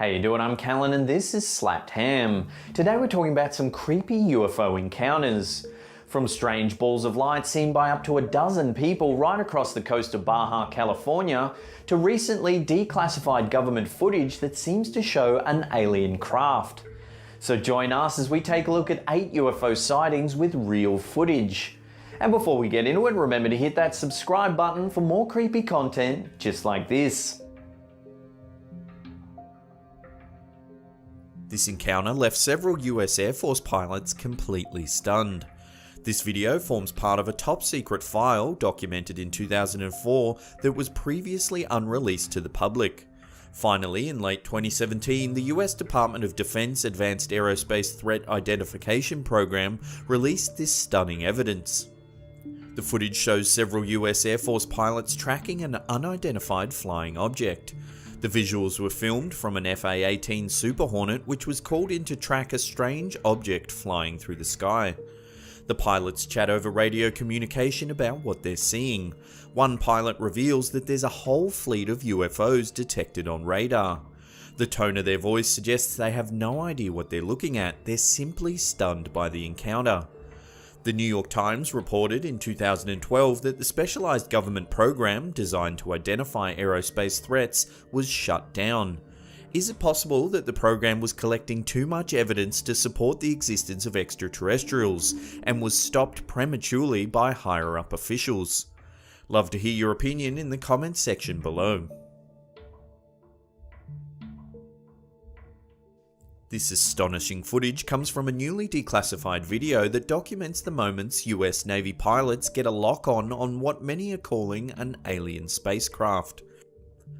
How you doing? I'm Callan and this is Slapped Ham. Today we're talking about some creepy UFO encounters. From strange balls of light seen by up to a dozen people right across the coast of Baja, California, to recently declassified government footage that seems to show an alien craft. So join us as we take a look at 8 UFO sightings with real footage. And before we get into it, remember to hit that subscribe button for more creepy content just like this. This encounter left several US Air Force pilots completely stunned. This video forms part of a top-secret file documented in 2004 that was previously unreleased to the public. Finally, in late 2017, the US Department of Defense Advanced Aerospace Threat Identification Program released this stunning evidence. The footage shows several US Air Force pilots tracking an unidentified flying object. The visuals were filmed from an FA-18 Super Hornet which was called in to track a strange object flying through the sky. The pilots chat over radio communication about what they're seeing. One pilot reveals that there's a whole fleet of UFOs detected on radar. The tone of their voice suggests they have no idea what they're looking at, they're simply stunned by the encounter. The New York Times reported in 2012 that the specialized government program designed to identify aerospace threats was shut down. Is it possible that the program was collecting too much evidence to support the existence of extraterrestrials and was stopped prematurely by higher-up officials? Love to hear your opinion in the comments section below. This astonishing footage comes from a newly declassified video that documents the moments US Navy pilots get a lock-on what many are calling an alien spacecraft.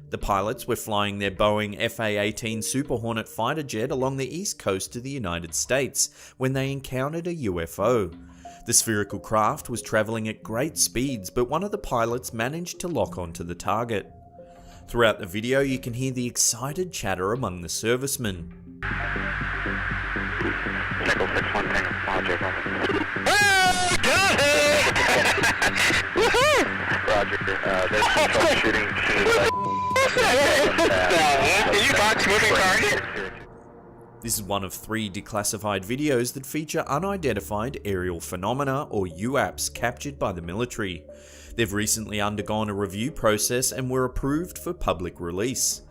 The pilots were flying their Boeing FA-18 Super Hornet fighter jet along the east coast of the United States when they encountered a UFO. The spherical craft was travelling at great speeds, but one of the pilots managed to lock onto the target. Throughout the video you can hear the excited chatter among the servicemen. Nickel 6-1 Tango, Roger. Roger, there's some troubleshooting. You box moving target? This is one of 3 declassified videos that feature unidentified aerial phenomena or UAPs captured by the military. They've recently undergone a review process and were approved for public release.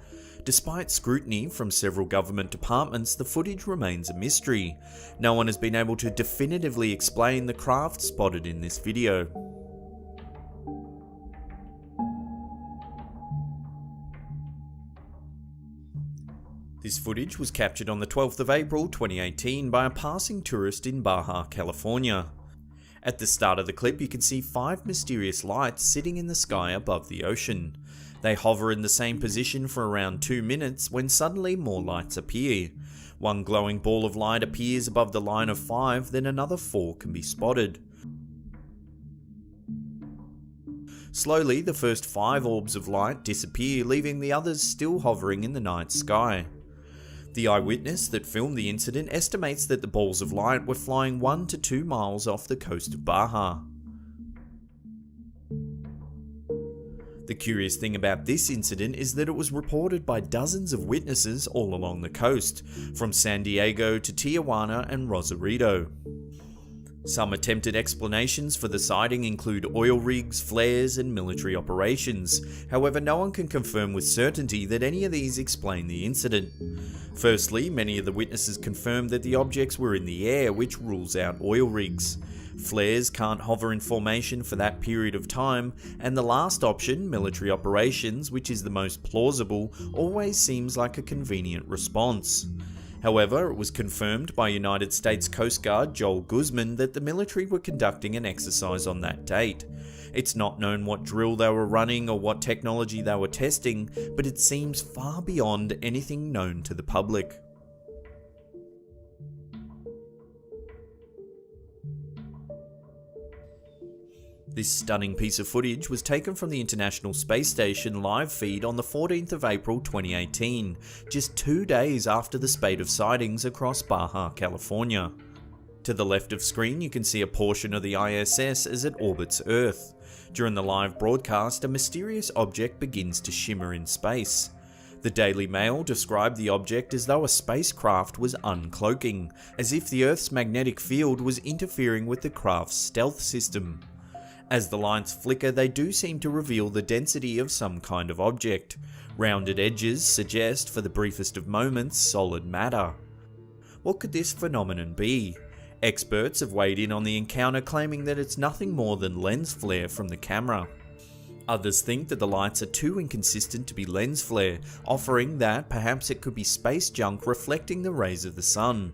Despite scrutiny from several government departments, the footage remains a mystery. No one has been able to definitively explain the craft spotted in this video. This footage was captured on the 12th of April 2018 by a passing tourist in Baja, California. At the start of the clip you can see 5 mysterious lights sitting in the sky above the ocean. They hover in the same position for around 2 minutes when suddenly more lights appear. One glowing ball of light appears above the line of 5, then another 4 can be spotted. Slowly the first 5 orbs of light disappear, leaving the others still hovering in the night sky. The eyewitness that filmed the incident estimates that the balls of light were flying 1 to 2 miles off the coast of Baja. The curious thing about this incident is that it was reported by dozens of witnesses all along the coast, from San Diego to Tijuana and Rosarito. Some attempted explanations for the sighting include oil rigs, flares, and military operations. However, no one can confirm with certainty that any of these explain the incident. Firstly, many of the witnesses confirmed that the objects were in the air, which rules out oil rigs. Flares can't hover in formation for that period of time, and the last option, military operations, which is the most plausible, always seems like a convenient response. However, it was confirmed by United States Coast Guard Joel Guzman that the military were conducting an exercise on that date. It's not known what drill they were running or what technology they were testing, but it seems far beyond anything known to the public. This stunning piece of footage was taken from the International Space Station live feed on the 14th of April 2018, just 2 days after the spate of sightings across Baja, California. To the left of screen you can see a portion of the ISS as it orbits Earth. During the live broadcast, a mysterious object begins to shimmer in space. The Daily Mail described the object as though a spacecraft was uncloaking, as if the Earth's magnetic field was interfering with the craft's stealth system. As the lights flicker, they do seem to reveal the density of some kind of object. Rounded edges suggest, for the briefest of moments, solid matter. What could this phenomenon be? Experts have weighed in on the encounter, claiming that it's nothing more than lens flare from the camera. Others think that the lights are too inconsistent to be lens flare, offering that perhaps it could be space junk reflecting the rays of the sun.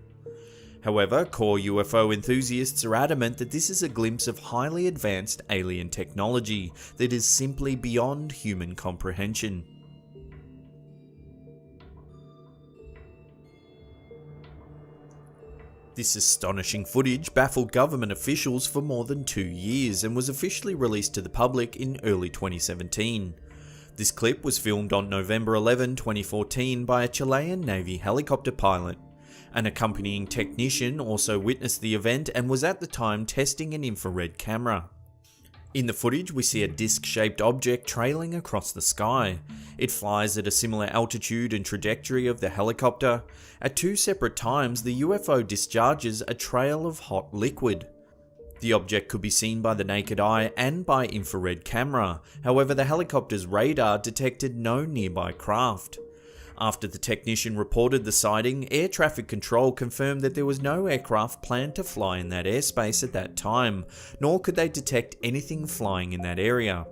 However, core UFO enthusiasts are adamant that this is a glimpse of highly advanced alien technology that is simply beyond human comprehension. This astonishing footage baffled government officials for more than 2 years and was officially released to the public in early 2017. This clip was filmed on November 11, 2014 by a Chilean Navy helicopter pilot. An accompanying technician also witnessed the event and was at the time testing an infrared camera. In the footage, we see a disc-shaped object trailing across the sky. It flies at a similar altitude and trajectory of the helicopter. At 2 separate times, the UFO discharges a trail of hot liquid. The object could be seen by the naked eye and by infrared camera. However, the helicopter's radar detected no nearby craft. After the technician reported the sighting, air traffic control confirmed that there was no aircraft planned to fly in that airspace at that time, nor could they detect anything flying in that area.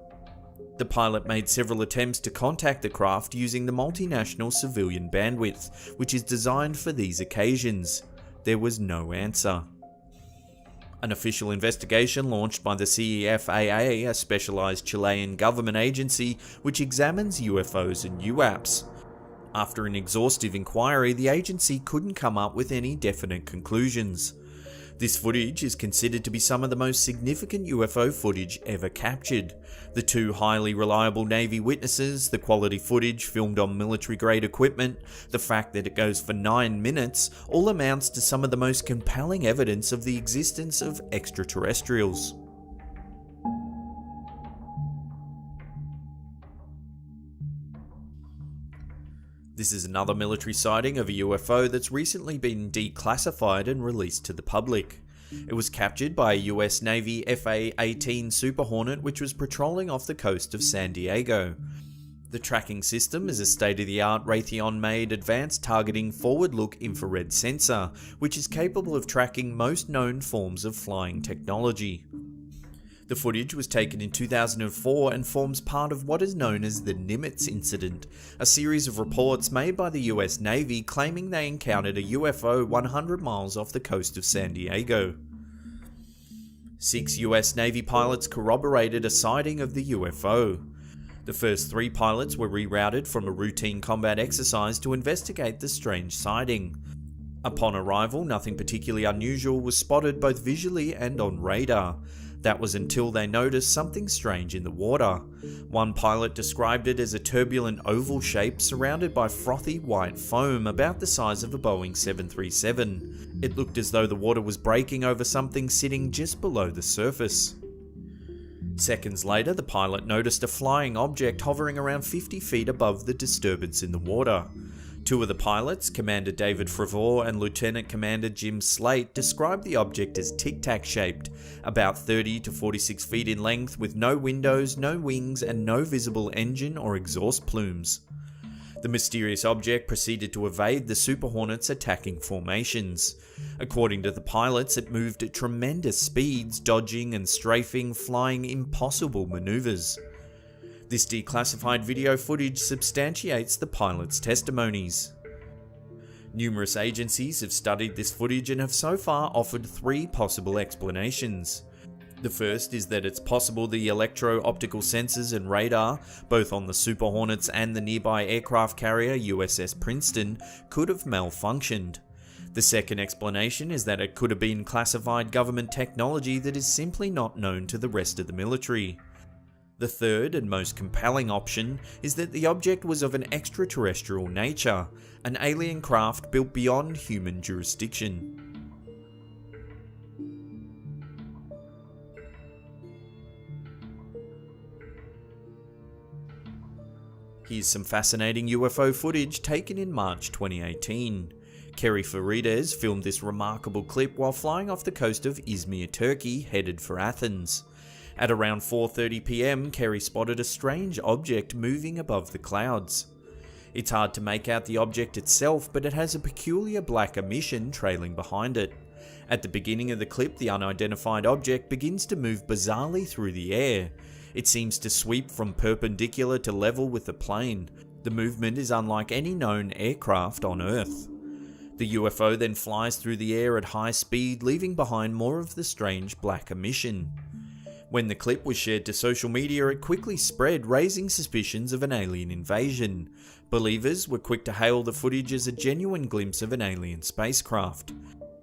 The pilot made several attempts to contact the craft using the multinational civilian bandwidth, which is designed for these occasions. There was no answer. An official investigation launched by the CEFAA, a specialized Chilean government agency which examines UFOs and UAPs. After an exhaustive inquiry, the agency couldn't come up with any definite conclusions. This footage is considered to be some of the most significant UFO footage ever captured. The 2 highly reliable Navy witnesses, the quality footage filmed on military-grade equipment, the fact that it goes for 9 minutes, all amounts to some of the most compelling evidence of the existence of extraterrestrials. This is another military sighting of a UFO that's recently been declassified and released to the public. It was captured by a US Navy FA-18 Super Hornet which was patrolling off the coast of San Diego. The tracking system is a state-of-the-art Raytheon-made advanced targeting forward-look infrared sensor, which is capable of tracking most known forms of flying technology. The footage was taken in 2004 and forms part of what is known as the Nimitz incident, a series of reports made by the US Navy claiming they encountered a UFO 100 miles off the coast of San Diego. 6 US Navy pilots corroborated a sighting of the UFO. The first 3 pilots were rerouted from a routine combat exercise to investigate the strange sighting. Upon arrival, nothing particularly unusual was spotted both visually and on radar. That was until they noticed something strange in the water. One pilot described it as a turbulent oval shape surrounded by frothy white foam about the size of a Boeing 737. It looked as though the water was breaking over something sitting just below the surface. Seconds later, the pilot noticed a flying object hovering around 50 feet above the disturbance in the water. 2 of the pilots, Commander David Frevor and Lieutenant Commander Jim Slate, described the object as tic-tac shaped, about 30 to 46 feet in length with no windows, no wings and no visible engine or exhaust plumes. The mysterious object proceeded to evade the Super Hornet's attacking formations. According to the pilots, it moved at tremendous speeds, dodging and strafing, flying impossible maneuvers. This declassified video footage substantiates the pilot's testimonies. Numerous agencies have studied this footage and have so far offered 3 possible explanations. The first is that it's possible the electro-optical sensors and radar, both on the Super Hornets and the nearby aircraft carrier USS Princeton, could have malfunctioned. The second explanation is that it could have been classified government technology that is simply not known to the rest of the military. The third and most compelling option is that the object was of an extraterrestrial nature, an alien craft built beyond human jurisdiction. Here's some fascinating UFO footage taken in March 2018. Kerry Farides filmed this remarkable clip while flying off the coast of Izmir, Turkey, headed for Athens. At around 4:30 PM, Kerry spotted a strange object moving above the clouds. It's hard to make out the object itself, but it has a peculiar black emission trailing behind it. At the beginning of the clip, the unidentified object begins to move bizarrely through the air. It seems to sweep from perpendicular to level with the plane. The movement is unlike any known aircraft on Earth. The UFO then flies through the air at high speed, leaving behind more of the strange black emission. When the clip was shared to social media, it quickly spread, raising suspicions of an alien invasion. Believers were quick to hail the footage as a genuine glimpse of an alien spacecraft.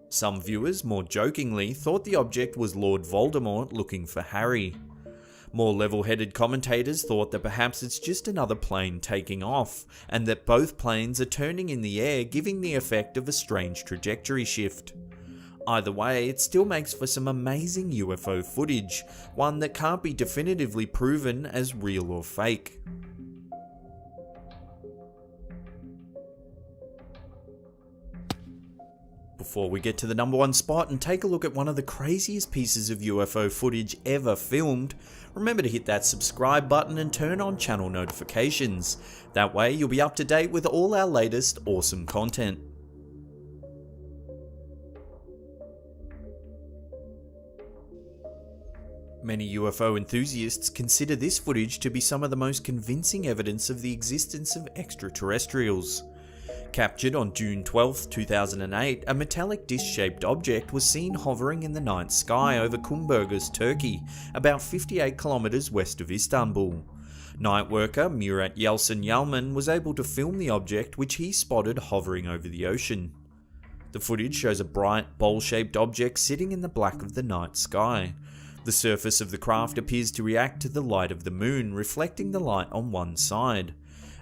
Some viewers, more jokingly, thought the object was Lord Voldemort looking for Harry. More level-headed commentators thought that perhaps it's just another plane taking off, and that both planes are turning in the air, giving the effect of a strange trajectory shift. Either way, it still makes for some amazing UFO footage, one that can't be definitively proven as real or fake. Before we get to the #1 spot and take a look at one of the craziest pieces of UFO footage ever filmed, remember to hit that subscribe button and turn on channel notifications. That way you'll be up to date with all our latest awesome content. Many UFO enthusiasts consider this footage to be some of the most convincing evidence of the existence of extraterrestrials. Captured on June 12, 2008, a metallic disc-shaped object was seen hovering in the night sky over Kumburgaz, Turkey, about 58 kilometers west of Istanbul. Night worker Murat Yelsin Yalman was able to film the object, which he spotted hovering over the ocean. The footage shows a bright, bowl-shaped object sitting in the black of the night sky. The surface of the craft appears to react to the light of the moon, reflecting the light on one side.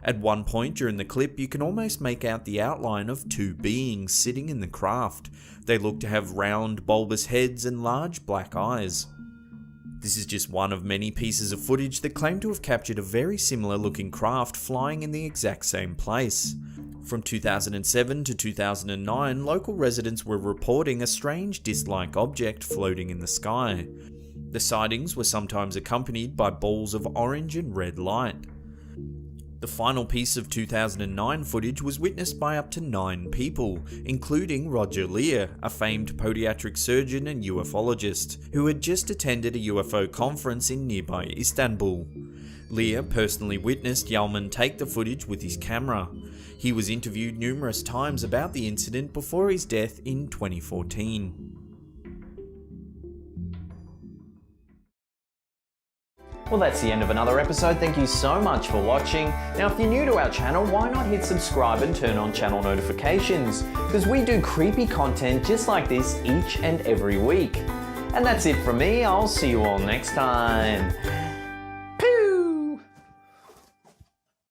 At one point during the clip, you can almost make out the outline of two beings sitting in the craft. They look to have round, bulbous heads and large black eyes. This is just one of many pieces of footage that claim to have captured a very similar looking craft flying in the exact same place. From 2007 to 2009, local residents were reporting a strange disc-like object floating in the sky. The sightings were sometimes accompanied by balls of orange and red light. The final piece of 2009 footage was witnessed by up to 9 people, including Roger Lear, a famed podiatric surgeon and ufologist, who had just attended a UFO conference in nearby Istanbul. Lear personally witnessed Yalman take the footage with his camera. He was interviewed numerous times about the incident before his death in 2014. Well, that's the end of another episode. Thank you so much for watching. Now, if you're new to our channel, why not hit subscribe and turn on channel notifications? Because we do creepy content just like this each and every week. And that's it from me. I'll see you all next time.